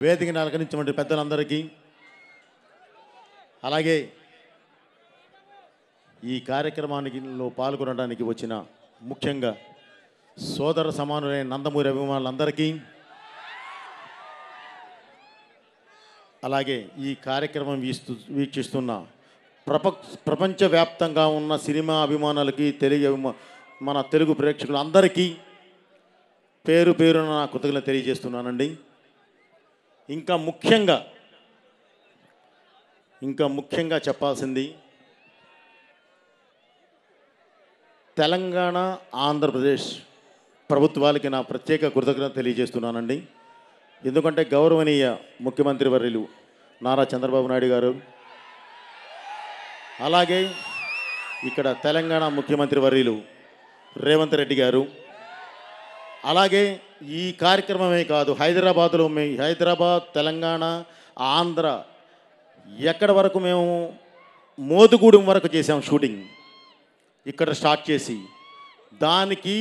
వేదికని అలంకరించినటువంటి పెద్దలందరికీ, అలాగే ఈ కార్యక్రమానికిలో పాల్గొనడానికి వచ్చిన ముఖ్యంగా సోదర సమానులైన నందమూరి అభిమానులందరికీ, అలాగే ఈ కార్యక్రమం వీక్షిస్తున్న ప్రపంచవ్యాప్తంగా ఉన్న సినిమా అభిమానులకి, మన తెలుగు ప్రేక్షకులందరికీ పేరు పేరున నా కృతజ్ఞతలు తెలియజేస్తున్నానండి. ఇంకా ముఖ్యంగా చెప్పాల్సింది, తెలంగాణ ఆంధ్రప్రదేశ్ ప్రభుత్వాలకి నా ప్రత్యేక కృతజ్ఞత తెలియజేస్తున్నానండి. ఎందుకంటే గౌరవనీయ ముఖ్యమంత్రి వర్యులు నారా చంద్రబాబు నాయుడు గారు, అలాగే ఇక్కడ తెలంగాణ ముఖ్యమంత్రి వర్యులు రేవంత్ రెడ్డి గారు, అలాగే ఈ కార్యక్రమమే కాదు, హైదరాబాద్, తెలంగాణ, ఆంధ్ర ఎక్కడి వరకు మేము మోదుగూడెం వరకు చేసాం షూటింగ్. ఇక్కడ స్టార్ట్ చేసి దానికి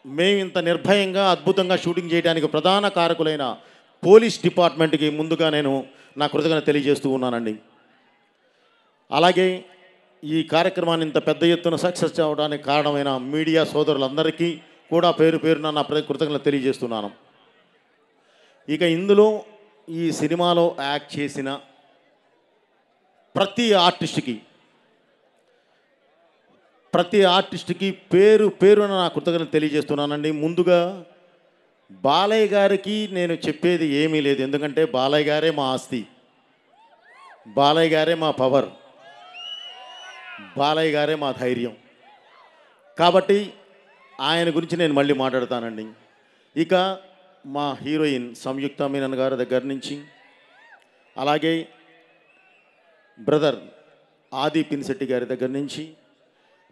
మేము ఇంత నిర్భయంగా అద్భుతంగా షూటింగ్ చేయడానికి ప్రధాన కారకులైన పోలీస్ డిపార్ట్మెంట్కి ముందుగా నేను నా కృతజ్ఞత తెలియజేస్తూ ఉన్నానండి. అలాగే ఈ కార్యక్రమాన్ని ఇంత పెద్ద ఎత్తున సక్సెస్ అవ్వడానికి కారణమైన మీడియా సోదరులందరికీ కూడా పేరు పేరున నా కృతజ్ఞతలు తెలియజేస్తున్నాను. ఇక ఇందులో ఈ సినిమాలో యాక్ట్ చేసిన ప్రతి ఆర్టిస్ట్కి పేరు పేరున నా కృతజ్ఞతలు తెలియజేస్తున్నానండి. ముందుగా బాలయ్య గారికి నేను చెప్పేది ఏమీ లేదు, ఎందుకంటే బాలయ్య గారే మా ఆస్తి, బాలయ్య గారే మా పవర్, బాలయ్య గారే మా ధైర్యం. కాబట్టి ఆయన గురించి నేను మళ్ళీ మాట్లాడతానండి. ఇక మా హీరోయిన్ సంయుక్త మీనన్ గారి దగ్గర నుంచి, అలాగే బ్రదర్ ఆది పిన్శెట్టి గారి దగ్గర నుంచి,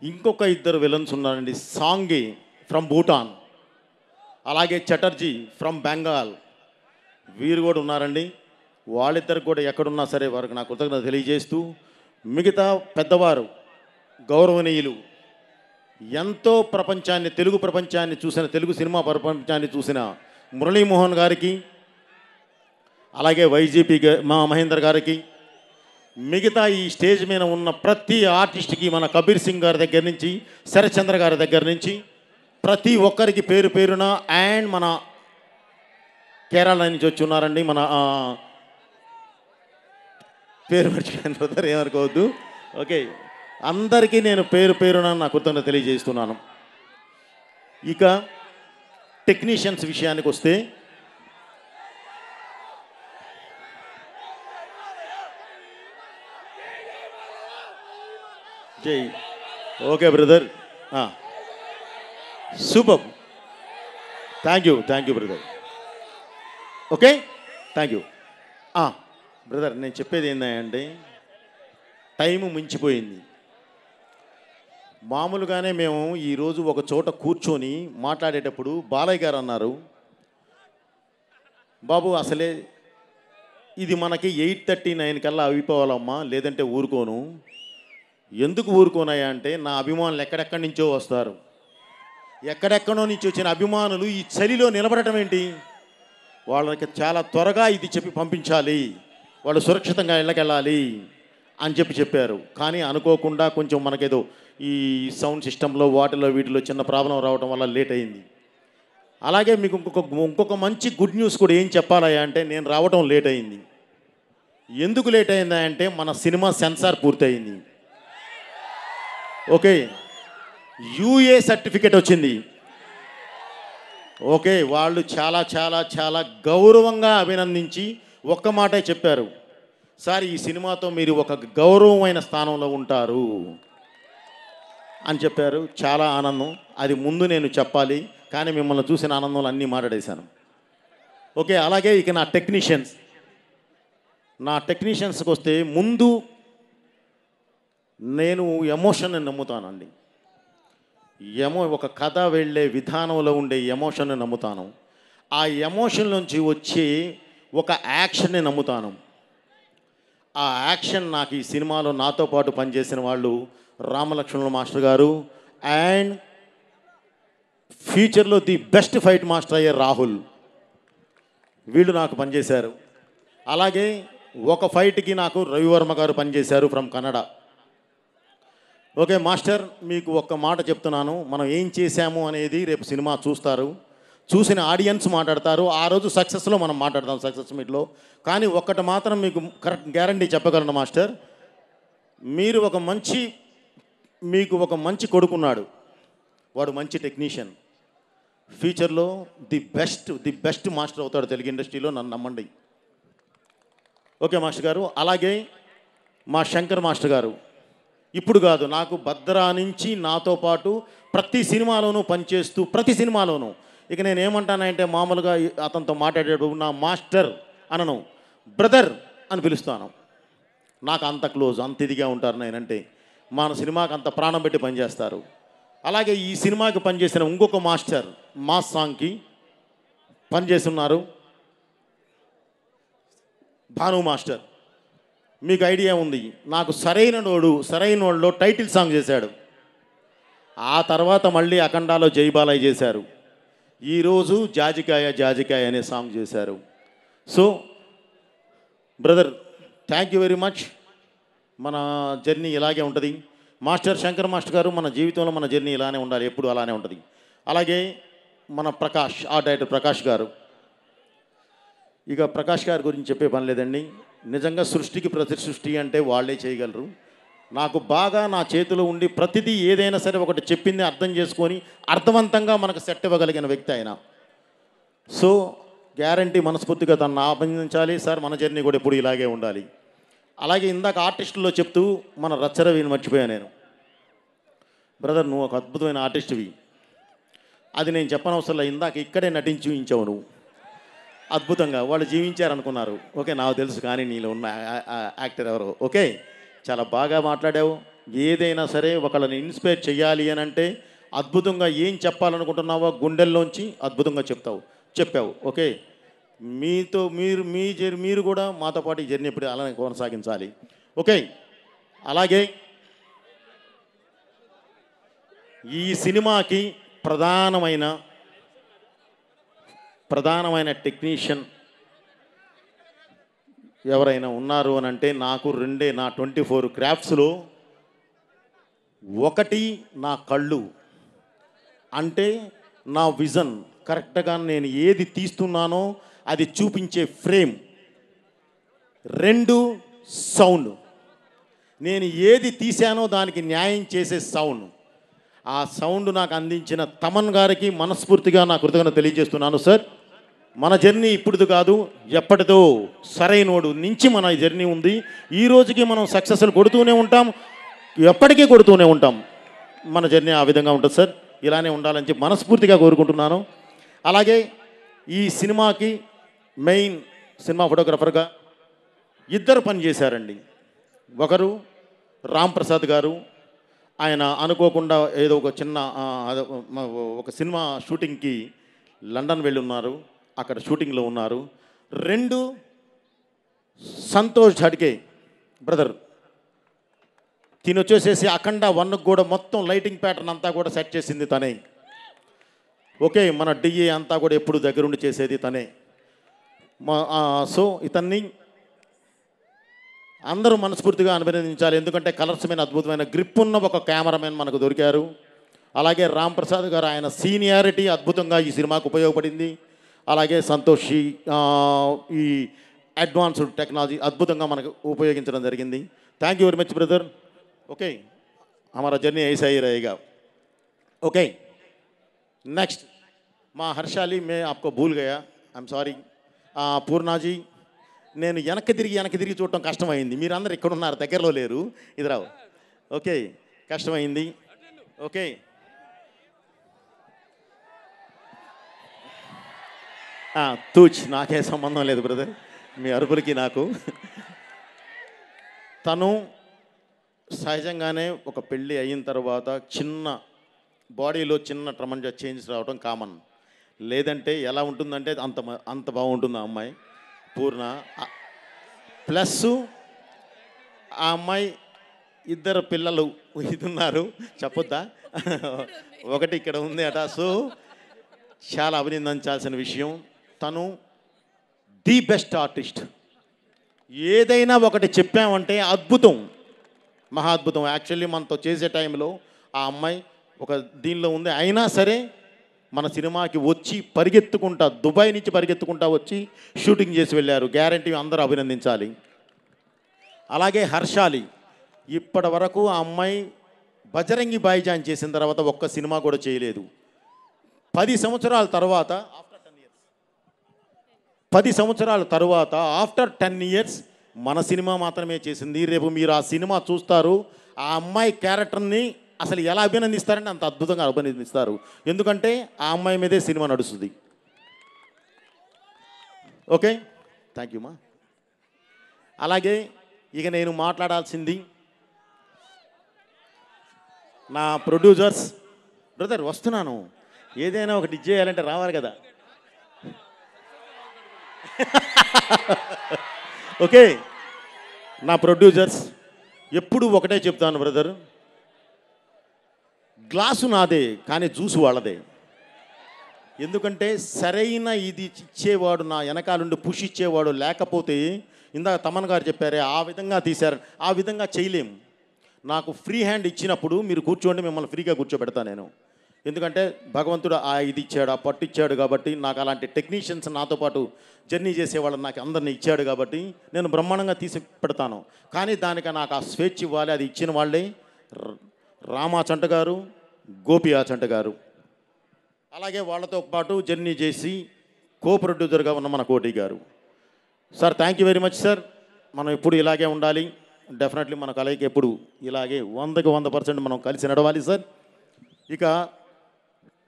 ఇంకొక ఇద్దరు విలన్స్ ఉన్నారండి, సాంగి ఫ్రమ్ భూటాన్, అలాగే చటర్జీ ఫ్రమ్ బెంగాల్, వీరు కూడా ఉన్నారండి. వాళ్ళిద్దరు కూడా ఎక్కడున్నా సరే వారికి నా కృతజ్ఞత తెలియజేస్తూ, మిగతా పెద్దవారు గౌరవనీయులు ఎంతో తెలుగు ప్రపంచాన్ని చూసిన, తెలుగు సినిమా ప్రపంచాన్ని చూసిన మురళీమోహన్ గారికి, అలాగే వైజీపీ మా మహేందర్ గారికి, మిగతా ఈ స్టేజ్ మీద ఉన్న ప్రతి ఆర్టిస్ట్కి, మన కబీర్ సింగ్ గారి దగ్గర నుంచి, శరత్చంద్ర గారి దగ్గర నుంచి ప్రతి ఒక్కరికి పేరు పేరున, అండ్ మన కేరళ నుంచి వచ్చి ఉన్నారండి, మన పేరు మర్చిపోయాను బ్రదర్, ఏమనుకోవద్దు. ఓకే, అందరికీ నేను పేరు పేరున నా కృతజ్ఞత తెలియజేస్తున్నాను. ఇక టెక్నీషియన్స్ విషయానికి వస్తే, జై okay brother, super, thank you brother. Okay, thank you brother. నేను చెప్పేది ఏంటంటే, టైము మించిపోయింది. మామూలుగానే మేము ఈరోజు ఒక చోట కూర్చొని మాట్లాడేటప్పుడు బాలయ్య గారు అన్నారు, బాబు అసలే ఇది మనకి 8:39 కల్లా అయిపోవాలమ్మా, లేదంటే ఊరుకోను. ఎందుకు ఊరుకోనాయా అంటే, నా అభిమానులు ఎక్కడెక్కడి నుంచో వస్తారు, ఎక్కడెక్కడో నుంచి వచ్చిన అభిమానులు ఈ చలిలో నిలబడటం ఏంటి, వాళ్ళకి చాలా త్వరగా ఇది చెప్పి పంపించాలి, వాళ్ళు సురక్షితంగా ఇళ్ళకెళ్ళాలి అని చెప్పారు. కానీ అనుకోకుండా కొంచెం మనకేదో ఈ సౌండ్ సిస్టంలో వీటిలో చిన్న ప్రాబ్లం రావడం వల్ల లేట్ అయింది. అలాగే మీకు ఇంకొక మంచి గుడ్ న్యూస్ కూడా ఏం చెప్పాలయ్యా అంటే, నేను రావడం లేట్ అయింది. ఎందుకు లేట్ అయిందా అంటే, మన సినిమా సెన్సార్ పూర్తయింది. ఓకే, యూఏ సర్టిఫికేట్ వచ్చింది. ఓకే, వాళ్ళు చాలా చాలా చాలా గౌరవంగా అభినందించి ఒక్క మాటే చెప్పారు, సార్ ఈ సినిమాతో మీరు ఒక గౌరవమైన స్థానంలో ఉంటారు అని చెప్పారు. చాలా ఆనందం. అది ముందు నేను చెప్పాలి, కానీ మిమ్మల్ని చూసిన ఆనందంలో అన్నీ మాట్లాడేశాను. ఓకే, అలాగే ఇక నా టెక్నీషియన్స్కి వస్తే, ముందు నేను ఎమోషన్ని నమ్ముతానండి. ఒక కథ వెళ్ళే విధానంలో ఉండే ఎమోషన్ని నమ్ముతాను. ఆ ఎమోషన్ నుంచి వచ్చి ఒక యాక్షన్ని నమ్ముతాను. ఆ యాక్షన్ నాకు ఈ సినిమాలో నాతో పాటు పనిచేసిన వాళ్ళు రామలక్ష్మణుల మాస్టర్ గారు, అండ్ ఫ్యూచర్లో ది బెస్ట్ ఫైట్ మాస్టర్ అయ్యే రాహుల్, వీళ్ళు నాకు పనిచేశారు. అలాగే ఒక ఫైట్కి నాకు రవివర్మ గారు పనిచేశారు ఫ్రమ్ కన్నడ. ఓకే మాస్టర్, మీకు ఒక్క మాట చెప్తున్నాను, మనం ఏం చేశాము అనేది రేపు సినిమా చూస్తారు, చూసిన ఆడియన్స్ మాట్లాడతారు. ఆ రోజు సక్సెస్లో మనం మాట్లాడతాం, సక్సెస్ మీట్లో. కానీ ఒక్కటి మాత్రం మీకు కరెక్ట్ గ్యారంటీ చెప్పగలను మాస్టర్, మీకు ఒక మంచి కొడుకున్నాడు, వాడు మంచి టెక్నీషియన్, ఫ్యూచర్లో ది బెస్ట్ మాస్టర్ అవుతాడు తెలుగు ఇండస్ట్రీలో, నన్ను నమ్మండి. ఓకే మాస్టర్ గారు. అలాగే మా శంకర్ మాస్టర్ గారు ఇప్పుడు కాదు, నాకు భద్రా నుంచి నాతో పాటు ప్రతి సినిమాలోనూ పనిచేస్తూ, ప్రతి సినిమాలోనూ, ఇక నేను ఏమంటానంటే మామూలుగా అతనితో మాట్లాడేటప్పుడు నా మాస్టర్ అనను, బ్రదర్ అని పిలుస్తాను. నాకు అంత క్లోజ్, అంత ఇదిగా ఉంటారు నేనంటే. మన సినిమాకి అంత ప్రాణం పెట్టి పనిచేస్తారు. అలాగే ఈ సినిమాకి పనిచేసిన ఇంకొక మాస్టర్ మాస్ సాంగ్కి పనిచేస్తున్నారు, భాను మాస్టర్. మీకు ఐడియా ఉంది, నాకు సరైనోడులో టైటిల్ సాంగ్ చేశాడు. ఆ తర్వాత మళ్ళీ అఖండాలో జైబాలయ్య చేశారు. ఈరోజు జాజికాయ అనే సాంగ్ చేశారు. So brother, thank you very much. మన జర్నీ ఇలాగే ఉంటుంది. మాస్టర్ శంకర్ మాస్టర్ గారు, మన జీవితంలో మన జర్నీ ఇలానే ఉండాలి, ఎప్పుడు అలానే ఉంటుంది. అలాగే మన ప్రకాష్, ఆ డైరెక్టర్ ప్రకాష్ గారు, ఇక ప్రకాష్ గారి గురించి చెప్పే పని లేదండి. నిజంగా సృష్టికి ప్రతి సృష్టి అంటే వాళ్ళే చేయగలరు. నాకు బాగా నా చేతిలో ఉండి ప్రతిదీ ఏదైనా సరే ఒకటి చెప్పింది అర్థం చేసుకొని అర్థవంతంగా మనకు సెట్ ఇవ్వగలిగిన వ్యక్తి ఆయన. సో గ్యారంటీ మనస్ఫూర్తిగా తనను అభినందించాలి సార్. మన జర్నీ కూడా ఎప్పుడు ఇలాగే ఉండాలి. అలాగే ఇందాక ఆర్టిస్టుల్లో చెప్తూ మన రచ్చరవిని మర్చిపోయాను నేను. బ్రదర్, నువ్వు ఒక అద్భుతమైన ఆర్టిస్ట్వి, అది నేను చెప్పనవసరం లేదు. ఇందాక ఇక్కడే నటించి చూపించావు నువ్వు అద్భుతంగా. వాళ్ళు జీవించారనుకున్నారు, ఓకే నాకు తెలుసు, కానీ నీలో ఉన్న యాక్టర్ ఎవరో. ఓకే, చాలా బాగా మాట్లాడావు. ఏదైనా సరే ఒకళ్ళని ఇన్స్పైర్ చేయాలి అని అంటే అద్భుతంగా ఏం చెప్పాలనుకుంటున్నావో గుండెల్లోంచి అద్భుతంగా చెప్పావు. ఓకే, మీరు కూడా మాతో పాటు ఈ జర్నీ ఎప్పుడు అలానే కొనసాగించాలి. ఓకే, అలాగే ఈ సినిమాకి ప్రధానమైన టెక్నీషియన్ ఎవరైనా ఉన్నారు అని అంటే నాకు రెండే, నా 24 క్రాఫ్ట్స్లో ఒకటి నా కళ్ళు, అంటే నా విజన్ కరెక్ట్గా నేను ఏది తీస్తున్నానో అది చూపించే ఫ్రేమ్. 2 సౌండ్, నేను ఏది తీశానో దానికి న్యాయం చేసే సౌండ్. ఆ సౌండ్ నాకు అందించిన తమన్ గారికి మనస్ఫూర్తిగా నా కృతజ్ఞత తెలియజేస్తున్నాను. సార్, మన జర్నీ ఇప్పుడుది కాదు, ఎప్పటిదో సరైనోడు నుంచి మన జర్నీ ఉంది. ఈ రోజుకి మనం సక్సెస్లు కొడుతూనే ఉంటాం, ఎప్పటికీ కొడుతూనే ఉంటాం. మన జర్నీ ఆ విధంగా ఉంటుంది సార్. ఇలానే ఉండాలని చెప్పి మనస్ఫూర్తిగా కోరుకుంటున్నాను. అలాగే ఈ సినిమాకి మెయిన్ సినిమా ఫోటోగ్రాఫర్గా ఇద్దరు పనిచేశారండి. ఒకరు రామ్ ప్రసాద్ గారు, ఆయన అనుకోకుండా ఏదో ఒక సినిమా షూటింగ్కి లండన్ వెళ్ళి ఉన్నారు, అక్కడ షూటింగ్లో ఉన్నారు. 2 సంతోష్ ఝడ్కే బ్రదర్, తినొచ్చేసేసి అఖండ 1కు కూడా మొత్తం లైటింగ్ ప్యాటర్న్ అంతా కూడా సెట్ చేసింది తనే. ఓకే, మన డిఏ అంతా కూడా ఎప్పుడు దగ్గరుండి చేసేది తనే. సో ఇతన్ని అందరూ మనస్ఫూర్తిగా అభినందించాలి. ఎందుకంటే కలర్స్ మీద అద్భుతమైన గ్రిప్ ఉన్న ఒక కెమెరామెన్ మనకు దొరికారు. అలాగే రామ్ ప్రసాద్ గారు, ఆయన సీనియారిటీ అద్భుతంగా ఈ సినిమాకు ఉపయోగపడింది. అలాగే సంతోషి ఈ అడ్వాన్స్డ్ టెక్నాలజీ అద్భుతంగా మనకు ఉపయోగించడం జరిగింది. Thank you very much brother. Okay, हमारा जर्नी ऐसा ही रहेगा. ओके, नेक्स्ट మా హర్షాలి మే आपको भूल गया, ఐఎమ్ సారీ. పూర్ణాజీ, నేను వెనక్కి తిరిగి చూడటం కష్టమైంది. మీరందరూ ఇక్కడ ఉన్నారు, దగ్గరలో లేరు, ఇది రావు. ఓకే, కష్టమైంది. ఓకే, తూచ్, నాకే సంబంధం లేదు బ్రదర్ మీ అరుపులకి నాకు. తను సహజంగానే ఒక పెళ్ళి అయిన తర్వాత చిన్న బాడీలో చిన్న ట్రమంజా చేంజ్ రావడం కామన్. లేదంటే ఎలా ఉంటుందంటే అంత బాగుంటుంది ఆ అమ్మాయి పూర్ణ. ప్లస్ ఆ అమ్మాయి ఇద్దరు పిల్లలు ఇది ఉన్నారు, చెప్పొద్దా, ఒకటి ఇక్కడ ఉంది అట. సో చాలా అభినందించాల్సిన విషయం. తను ది బెస్ట్ ఆర్టిస్ట్. ఏదైనా ఒకటి చెప్పామంటే అద్భుతం, మహా అద్భుతం. యాక్చువల్లీ మనతో చేసే టైంలో ఆ అమ్మాయి ఒక దీనిలో ఉంది, అయినా సరే మన సినిమాకి వచ్చి పరిగెత్తుకుంటా, దుబాయ్ నుంచి పరిగెత్తుకుంటా వచ్చి షూటింగ్ చేసి వెళ్ళారు. గ్యారంటీ అందరూ అభినందించాలి. అలాగే హర్షాలి, ఇప్పటి వరకు ఆ అమ్మాయి బజరంగి భాయిజాన్ చేసిన తర్వాత ఒక్క సినిమా కూడా చేయలేదు. 10 సంవత్సరాల తర్వాత, ఆఫ్టర్ 10 ఇయర్స్ మన సినిమా మాత్రమే చేసింది. రేపు మీరు ఆ సినిమా చూస్తారు, ఆ అమ్మాయి క్యారెక్టర్ని అసలు ఎలా అభినందిస్తారంటే అంత అద్భుతంగా అభినందిస్తారు. ఎందుకంటే ఆ అమ్మాయి మీదే సినిమా నడుస్తుంది. ఓకే, థ్యాంక్ యూ మా. అలాగే ఇక నేను మాట్లాడాల్సింది నా ప్రొడ్యూసర్స్. బ్రదర్ వస్తున్నాను, ఏదైనా ఒకటి చేయాలంటే రావాలి కదా. ఓకే, నా ప్రొడ్యూసర్స్ ఎప్పుడు ఒకటే చెప్తాను బ్రదర్, గ్లాసు నాదే కానీ జ్యూసు వాళ్ళదే. ఎందుకంటే సరైన ఇది ఇచ్చేవాడు, నా వెనకాలండి పుష్ ఇచ్చేవాడు లేకపోతే, ఇందాక తమన్ గారు చెప్పారే ఆ విధంగా తీశారు, ఆ విధంగా చేయలేము. నాకు ఫ్రీ హ్యాండ్ ఇచ్చినప్పుడు మీరు కూర్చోండి, మిమ్మల్ని ఫ్రీగా కూర్చోబెడతాను నేను. ఎందుకంటే భగవంతుడు ఆ ఇది ఇచ్చాడు, ఆ పట్టు ఇచ్చాడు కాబట్టి, నాకు అలాంటి టెక్నీషియన్స్ నాతో పాటు జర్నీ చేసేవాళ్ళని నాకు అందరినీ ఇచ్చాడు కాబట్టి నేను బ్రహ్మాండంగా తీసి పెడతాను. కానీ దానికి నాకు ఆ స్వేచ్ఛ ఇవ్వాలి, అది ఇచ్చిన వాళ్ళే రామాచంట గారు, గోపి ఆచంట గారు. అలాగే వాళ్ళతో పాటు జర్నీ చేసి కో ప్రొడ్యూసర్గా ఉన్న మన కోటి గారు. Sir thank you very much sir. మనం ఎప్పుడు ఇలాగే ఉండాలి, డెఫినెట్లీ మన కలయిక ఎప్పుడు ఇలాగే 100కి 100% మనం కలిసి నడవాలి సార్. ఇక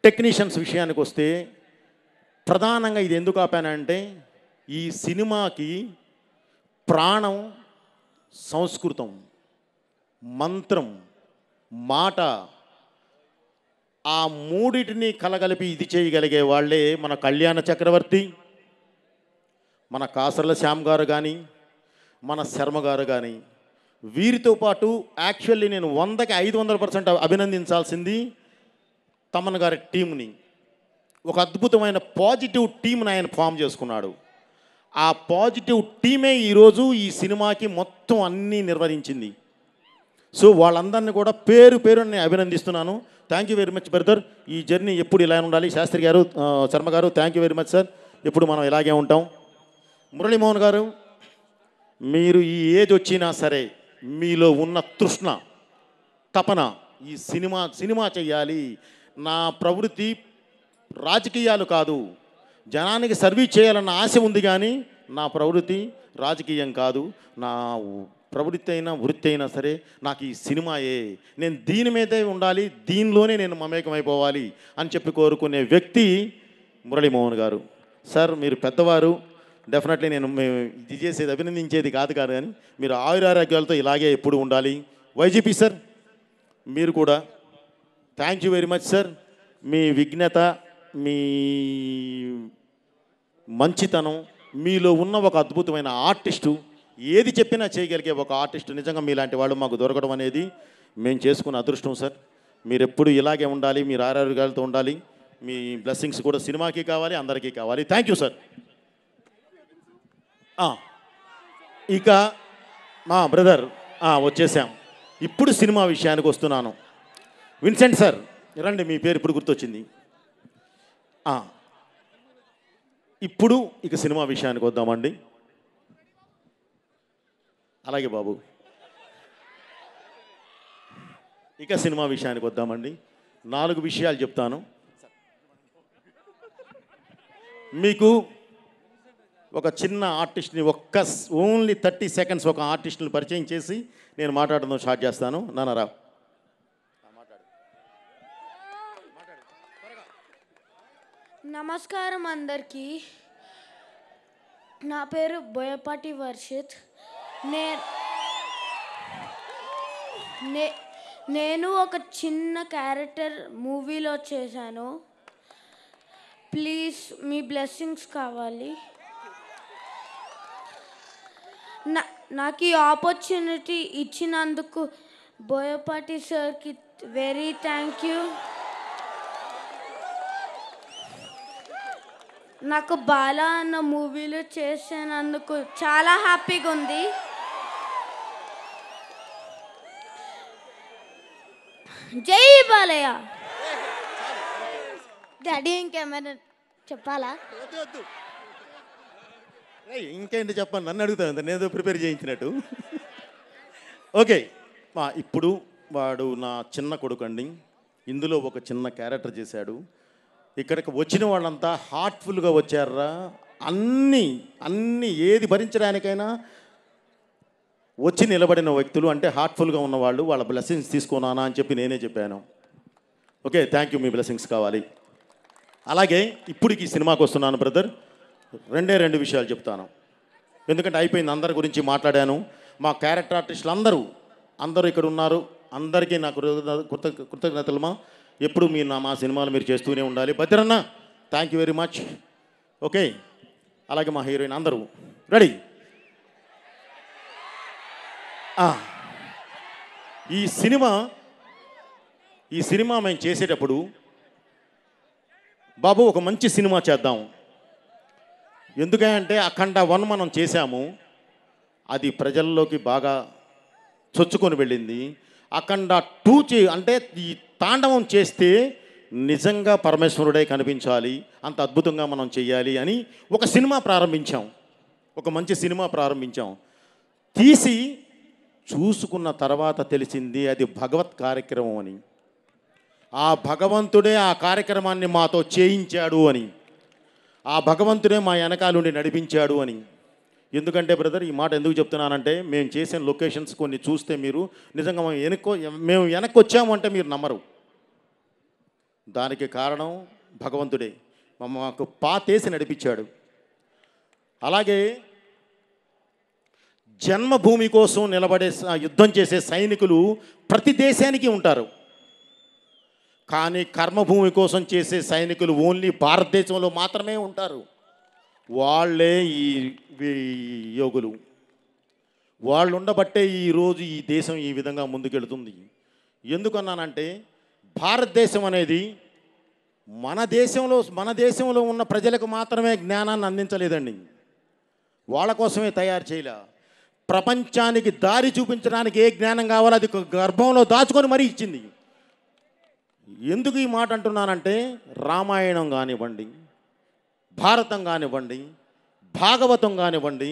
టెక్నీషియన్స్ విషయానికి వస్తే, ప్రధానంగా ఇది ఎందుకు ఆపానంటే, ఈ సినిమాకి ప్రాణం సంస్కృతం, మంత్రం, మాట, ఆ మూడిటిని కలగలిపి ఇది చేయగలిగే వాళ్ళే మన కళ్యాణ చక్రవర్తి, మన కాసర్ల శ్యామ్ గారు కానీ, మన శర్మ గారు కానీ. వీరితో పాటు యాక్చువల్లీ నేను 100కి 500% అభినందించాల్సింది తమన్ గారి టీంని. ఒక అద్భుతమైన పాజిటివ్ టీంని ఆయన ఫామ్ చేసుకున్నాడు. ఆ పాజిటివ్ టీమే ఈరోజు ఈ సినిమాకి మొత్తం అన్నీ నిర్వహించింది. సో వాళ్ళందరినీ కూడా పేరు పేరు నేను అభినందిస్తున్నాను. Thank you very much brother. ఈ జర్నీ ఎప్పుడు ఇలా ఉండాలి. శాస్త్రి గారు, శర్మ గారు, thank you very much sir. ఎప్పుడు మనం ఇలాగే ఉంటాం. మురళీమోహన్ గారు, మీరు ఈ ఏజ్ వచ్చినా సరే మీలో ఉన్న తృష్ణ, తపన, ఈ సినిమా చెయ్యాలి, నా ప్రవృత్తి రాజకీయాలు కాదు, జనానికి సర్వీస్ చేయాలన్న ఆశ ఉంది, కానీ నా ప్రవృత్తి రాజకీయం కాదు, నా ప్రవృత్తి అయినా వృత్తి అయినా సరే నాకు ఈ సినిమాయే, నేను దీని మీదే ఉండాలి, దీనిలోనే నేను మమేకమైపోవాలి అని చెప్పి కోరుకునే వ్యక్తి మురళీమోహన్ గారు. సార్ మీరు పెద్దవారు, డెఫినెట్లీ నేను ఇది చేసేది అభినందించేది కాదు కానీ మీరు ఆయురారోగ్యాలతో ఇలాగే ఎప్పుడు ఉండాలి. వైజీపీ సార్ మీరు కూడా thank you very much sir. మీ విఘ్నత, మీ మంచితనం, మీలో ఉన్న ఒక అద్భుతమైన ఆర్టిస్టు, ఏది చెప్పినా చేయగలిగే ఒక ఆర్టిస్టు, నిజంగా మీలాంటి వాళ్ళు మాకు దొరకడం అనేది మేము చేసుకున్న అదృష్టం సార్. మీరు ఎప్పుడు ఇలాగే ఉండాలి, మీరు ఆరోగ్యాలతో ఉండాలి. మీ బ్లెస్సింగ్స్ కూడా సినిమాకి కావాలి, అందరికీ కావాలి. Thank you sir. ఇక మా బ్రదర్ వచ్చేసాం. ఇప్పుడు సినిమా విషయానికి వస్తున్నాను. విన్సెంట్ సార్ రండి, మీ పేరు ఇప్పుడు గుర్తొచ్చింది. ఇప్పుడు ఇక సినిమా విషయానికి వద్దామండి. అలాగే బాబు, ఇక సినిమా విషయానికి వద్దామండి. 4 విషయాలు చెప్తాను మీకు. ఒక చిన్న ఆర్టిస్ట్ని ఓన్లీ 30 సెకండ్స్ ఒక ఆర్టిస్ట్ని పరిచయం చేసి నేను మాట్లాడడం స్టార్ట్ చేస్తాను. నాన్నరా నమస్కారం అందరికీ. నా పేరు బోయపాటి వర్షిత్. నేను ఒక చిన్న క్యారెక్టర్ మూవీలో చేశాను. ప్లీజ్ మీ బ్లెస్సింగ్స్ కావాలి. నాకు ఈ ఆపర్చునిటీ ఇచ్చినందుకు బోయపాటి సార్కి వెరీ థ్యాంక్ యూ. నాకు బాలా అన్న మూవీలో చేసినందుకు చాలా హ్యాపీగా ఉంది. జై బాలయ్య. డాడీ ఇంకేమైనా చెప్పాలా? ఇంకేంటి చెప్పండి, నన్ను అడుగుతాను, నేను ప్రిపేర్ చేయించినట్టు. ఓకే, ఇప్పుడు వాడు నా చిన్న కొడుకు అండి. ఇందులో ఒక చిన్న క్యారెక్టర్ చేశాడు. ఇక్కడికి వచ్చిన వాళ్ళంతా హార్ట్ఫుల్గా వచ్చారా. అన్నీ ఏది భరించడానికైనా వచ్చి నిలబడిన వ్యక్తులు అంటే హార్ట్ఫుల్గా ఉన్నవాళ్ళు. వాళ్ళ బ్లెస్సింగ్స్ తీసుకున్నానా అని చెప్పి నేనే చెప్పాను. Okay, thank you, me blessings కావాలి. అలాగే ఇప్పటికి ఈ సినిమాకి వస్తున్నాను బ్రదర్. రెండు విషయాలు చెప్తాను, ఎందుకంటే అయిపోయింది, అందరి గురించి మాట్లాడాను. మా క్యారెక్టర్ ఆర్టిస్టులు అందరూ ఇక్కడ ఉన్నారు. అందరికీ నా కృతజ్ఞతలమా. ఎప్పుడు మీరు మా సినిమాలు మీరు చేస్తూనే ఉండాలి. Bhadranna, thank you very much. Okay, అలాగే మా హీరోయిన్ అందరూ రెడీ. ఈ సినిమా మేము చేసేటప్పుడు బాబు ఒక మంచి సినిమా చేద్దాం. ఎందుకంటే అఖండ 1 మనం చేశాము, అది ప్రజల్లోకి బాగా చొచ్చుకొని వెళ్ళింది. అఖండ 2 అంటే ఈ తాండవం చేస్తే నిజంగా పరమేశ్వరుడే కనిపించాలి, అంత అద్భుతంగా మనం చెయ్యాలి అని ఒక సినిమా ప్రారంభించాం. ఒక మంచి సినిమా ప్రారంభించాం. తీసి చూసుకున్న తర్వాత తెలిసింది అది భగవత్ కార్యక్రమం అని. ఆ భగవంతుడే ఆ కార్యక్రమాన్ని మాతో చేయించాడు అని, ఆ భగవంతుడే మా వెనకాలుండి నడిపించాడు అని. ఎందుకంటే బ్రదర్, ఈ మాట ఎందుకు చెప్తున్నానంటే, మేము చేసిన లొకేషన్స్ కొన్ని చూస్తే మీరు నిజంగా మేము వెనక్కి వచ్చాము అంటే మీరు నమ్మరు. దానికి కారణం భగవంతుడే మాకు పాతేసి నడిపించాడు. అలాగే జన్మభూమి కోసం నిలబడే యుద్ధం చేసే సైనికులు ప్రతి దేశానికి ఉంటారు, కానీ కర్మభూమి కోసం చేసే సైనికులు ఓన్లీ భారతదేశంలో మాత్రమే ఉంటారు. వాళ్ళే ఈ యోగులు. వాళ్ళు ఉండబట్టే ఈరోజు ఈ దేశం ఈ విధంగా ముందుకెళ్తుంది. ఎందుకన్నానంటే, భారతదేశం అనేది మన దేశంలో ఉన్న ప్రజలకు మాత్రమే జ్ఞానాన్ని అందించలేదండి, వాళ్ళ కోసమే తయారు చేయలే. ప్రపంచానికి దారి చూపించడానికి ఏ జ్ఞానం కావాలో అది గర్భంలో దాచుకొని మరీ ఇచ్చింది. ఎందుకు ఈ మాట అంటున్నానంటే, రామాయణం కానివ్వండి, భారతం కానివ్వండి, భాగవతం కానివ్వండి,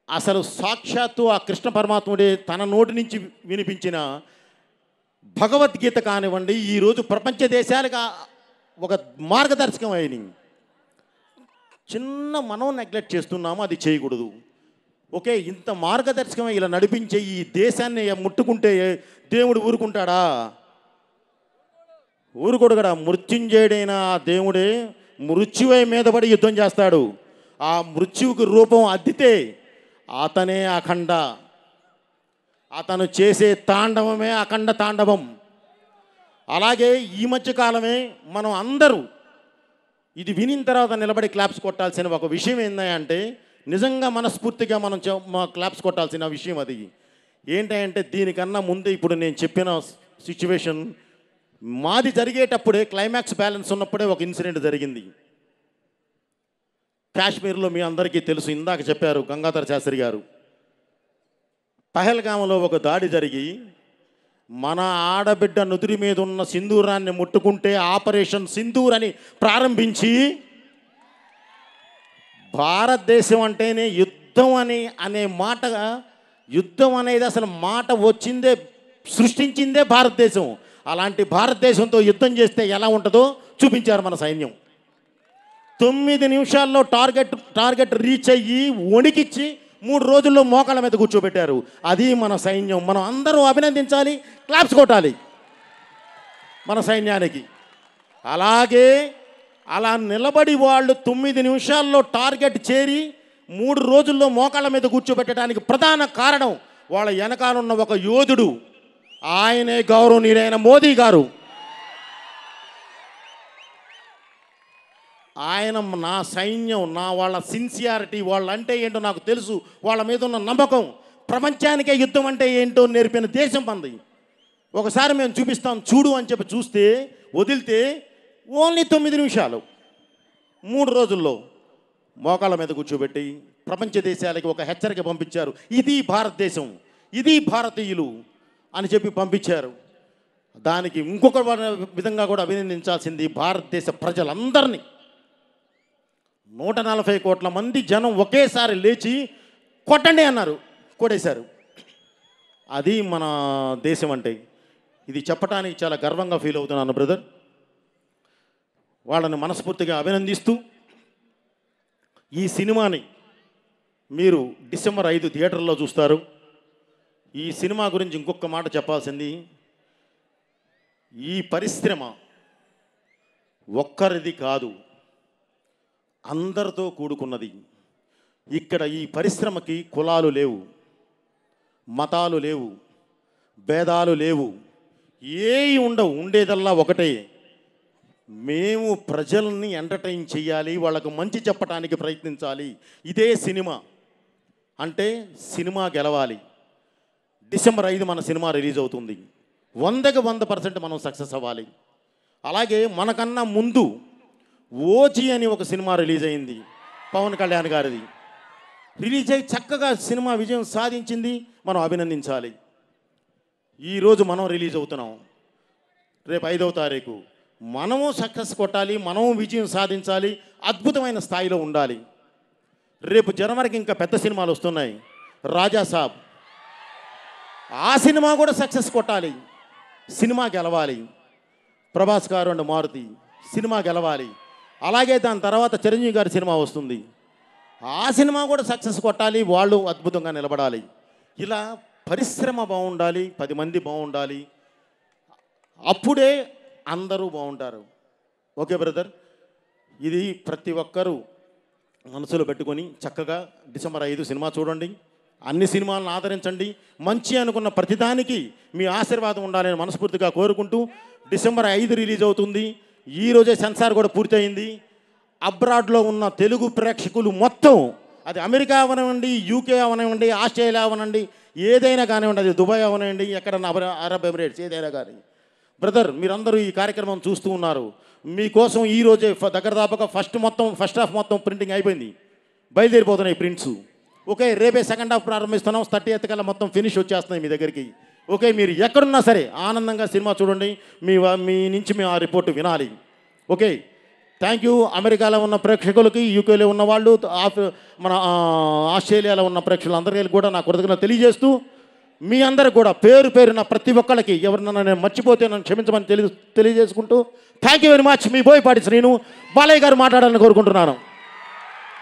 అసలు సాక్షాత్తు ఆ కృష్ణ పరమాత్ముడే తన నోటి నుంచి వినిపించిన భగవద్గీత కానివ్వండి, ఈరోజు ప్రపంచ దేశాలకు ఒక మార్గదర్శకం అయినాయి. చిన్న మనం నెగ్లెక్ట్ చేస్తున్నాము, అది చేయకూడదు. ఓకే, ఇంత మార్గదర్శకం ఇలా నడిపించే ఈ దేశాన్ని ముట్టుకుంటే దేవుడు ఊరుకుంటాడా? ఊరుకోడు కదా. మృత్యుంజయుడైన ఆ దేవుడే మృత్యువై మీద పడి యుద్ధం చేస్తాడు. ఆ మృత్యువుకి రూపం అద్దితే అతనే అఖండ. అతను చేసే తాండవమే అఖండ తాండవం. అలాగే ఈ మధ్యకాలమే మనం అందరూ ఇది వినిన తర్వాత నిలబడి క్లాప్స్ కొట్టాల్సిన ఒక విషయం ఏంటంటే, నిజంగా మనస్ఫూర్తిగా మనం క్లాప్స్ కొట్టాల్సిన విషయం అది ఏంటంటే, దీనికన్నా ముందే ఇప్పుడు నేను చెప్పిన సిచ్యువేషన్ మాది జరిగేటప్పుడే, క్లైమాక్స్ బ్యాలెన్స్ ఉన్నప్పుడే ఒక ఇన్సిడెంట్ జరిగింది కాశ్మీర్లో. మీ అందరికీ తెలుసు, ఇందాక చెప్పారు గంగాధర శాస్త్రి గారు. పహల్గామ్లో ఒక దాడి జరిగి మన ఆడబిడ్డ నుదురి మీద ఉన్న సింధూరాన్ని ముట్టుకుంటే ఆపరేషన్ సింధూర్ అని ప్రారంభించి, భారతదేశం అంటేనే యుద్ధం అనే మాట, యుద్ధం అనేది అసలు మాట వచ్చిందే, సృష్టించిందే భారతదేశం. అలాంటి భారతదేశంతో యుద్ధం చేస్తే ఎలా ఉంటుందో చూపించారు మన సైన్యం. 9 నిమిషాల్లో టార్గెట్ రీచ్ అయ్యి వణికిచ్చి 3 రోజుల్లో మోకాళ్ళ మీద కూర్చోబెట్టారు. అది మన సైన్యం. మనం అందరూ అభినందించాలి, క్లాప్స్ కొట్టాలి మన సైన్యానికి. అలాగే అలా నిలబడి వాళ్ళు 9 నిమిషాల్లో టార్గెట్ చేరి 3 రోజుల్లో మోకాళ్ళ మీద కూర్చోబెట్టడానికి ప్రధాన కారణం వాళ్ళ వెనకాలన్న ఒక యోధుడు. ఆయనే గౌరవనీయులైన మోదీ గారు. ఆయన నా సైన్యం, వాళ్ళ సిన్సియారిటీ, వాళ్ళంటే ఏంటో నాకు తెలుసు, వాళ్ళ మీద ఉన్న నమ్మకం, ప్రపంచానికే యుద్ధం అంటే ఏంటో నేర్పిన దేశం మనది. ఒకసారి మేము చూపిస్తాం చూడు అని చెప్పి చూస్తే వదిలితే ఓన్లీ 9 నిమిషాలు. 3 రోజుల్లో మోకాళ్ళ మీద కూర్చోబెట్టి ప్రపంచ దేశాలకి ఒక హెచ్చరిక పంపించారు. ఇది భారతదేశం, ఇది భారతీయులు అని చెప్పి పంపించారు. దానికి ఇంకొక విధంగా కూడా అభినందించాల్సింది భారతదేశ ప్రజలందరినీ. 140 కోట్ల మంది జనం ఒకేసారి లేచి కొట్టండి అన్నారు, కొట్టేశారు. అది మన దేశం అంటే. ఇది చెప్పడానికి చాలా గర్వంగా ఫీల్ అవుతున్నాను బ్రదర్. వాళ్ళని మనస్ఫూర్తిగా అభినందిస్తూ ఈ సినిమాని మీరు డిసెంబర్ 5 థియేటర్లో చూస్తారు. ఈ సినిమా గురించి ఇంకొక మాట చెప్పాల్సింది, ఈ పరిశ్రమ ఒక్కరిది కాదు, అందరితో కూడుకున్నది. ఇక్కడ ఈ పరిశ్రమకి కులాలు లేవు, మతాలు లేవు, భేదాలు లేవు, ఏవి ఉండవు. ఉండేదల్లా ఒకటే, మేము ప్రజల్ని ఎంటర్టైన్ చేయాలి, వాళ్ళకు మంచి చెప్పడానికి ప్రయత్నించాలి. ఇదే సినిమా అంటే. సినిమా గెలవాలి. డిసెంబర్ 5 మన సినిమా రిలీజ్ అవుతుంది. 100కి 100% మనం సక్సెస్ అవ్వాలి. అలాగే మనకన్నా ముందు ఓజీ అని ఒక సినిమా రిలీజ్ అయింది, పవన్ కళ్యాణ్ గారిది. రిలీజ్ అయ్యి చక్కగా సినిమా విజయం సాధించింది, మనం అభినందించాలి. ఈరోజు మనం రిలీజ్ అవుతున్నాం. రేపు 5వ తారీఖు మనము సక్సెస్ కొట్టాలి, మనము విజయం సాధించాలి, అద్భుతమైన స్థాయిలో ఉండాలి. రేపు జనవరికి ఇంకా పెద్ద సినిమాలు వస్తున్నాయి. రాజా సాబ్, ఆ సినిమా కూడా సక్సెస్ కొట్టాలి, సినిమా గెలవాలి. ప్రభాస్ గారు అండ్ మారుతి సినిమా గెలవాలి. అలాగే దాని తర్వాత చిరంజీవి గారి సినిమా వస్తుంది, ఆ సినిమా కూడా సక్సెస్ కొట్టాలి, వాళ్ళు అద్భుతంగా నిలబడాలి. ఇలా పరిశ్రమ బాగుండాలి, 10 మంది బాగుండాలి, అప్పుడే అందరూ బాగుంటారు. ఓకే బ్రదర్, ఇది ప్రతి ఒక్కరూ మనసులో పెట్టుకొని చక్కగా డిసెంబర్ 5 సినిమా చూడండి. అన్ని సినిమాలను ఆదరించండి. మంచి అనుకున్న ప్రతిదానికి మీ ఆశీర్వాదం ఉండాలని మనస్ఫూర్తిగా కోరుకుంటూ, డిసెంబర్ 5 రిలీజ్ అవుతుంది. ఈరోజే సెన్సార్ కూడా పూర్తయింది. అబ్రాడ్లో ఉన్న తెలుగు ప్రేక్షకులు మొత్తం, అది అమెరికా అవనివ్వండి, యూకే అవనివ్వండి, ఆస్ట్రేలియా అవనండి, ఏదైనా కానివ్వండి, అది దుబాయ్ అవనివ్వండి, ఎక్కడన్నా అరబ్ ఎమిరేట్స్ ఏదైనా కానీ, బ్రదర్ మీరందరూ ఈ కార్యక్రమం చూస్తూ ఉన్నారు. మీకోసం ఈరోజే దగ్గర దాపక ఫస్ట్ హాఫ్ మొత్తం ప్రింటింగ్ అయిపోయింది, బయలుదేరిపోతున్నాయి ప్రింట్స్. ఓకే, రేపే సెకండ్ హాఫ్ ప్రారంభిస్తున్నాం. 30th కల్లా మొత్తం ఫినిష్ వచ్చేస్తున్నాయి మీ దగ్గరికి. ఓకే, మీరు ఎక్కడున్నా సరే ఆనందంగా సినిమా చూడండి. మీ నుంచి మేము ఆ రిపోర్ట్ వినాలి. Okay, thank you. అమెరికాలో ఉన్న ప్రేక్షకులకి, యూకేలో ఉన్న వాళ్ళు, మన ఆస్ట్రేలియాలో ఉన్న ప్రేక్షకులందరికీ కూడా నా కృతజ్ఞతలు తెలియజేస్తూ, మీ అందరికి కూడా పేరు పేరున ప్రతి ఒక్కళ్ళకి ఎవరినైనా నేను మర్చిపోతే నన్ను క్షమించమని తెలియజేసుకుంటూ, థ్యాంక్ యూ వెరీ మచ్. మీ బోయపాటి శ్రీను, బాలయ్య గారు మాట్లాడాలని కోరుకుంటున్నాను.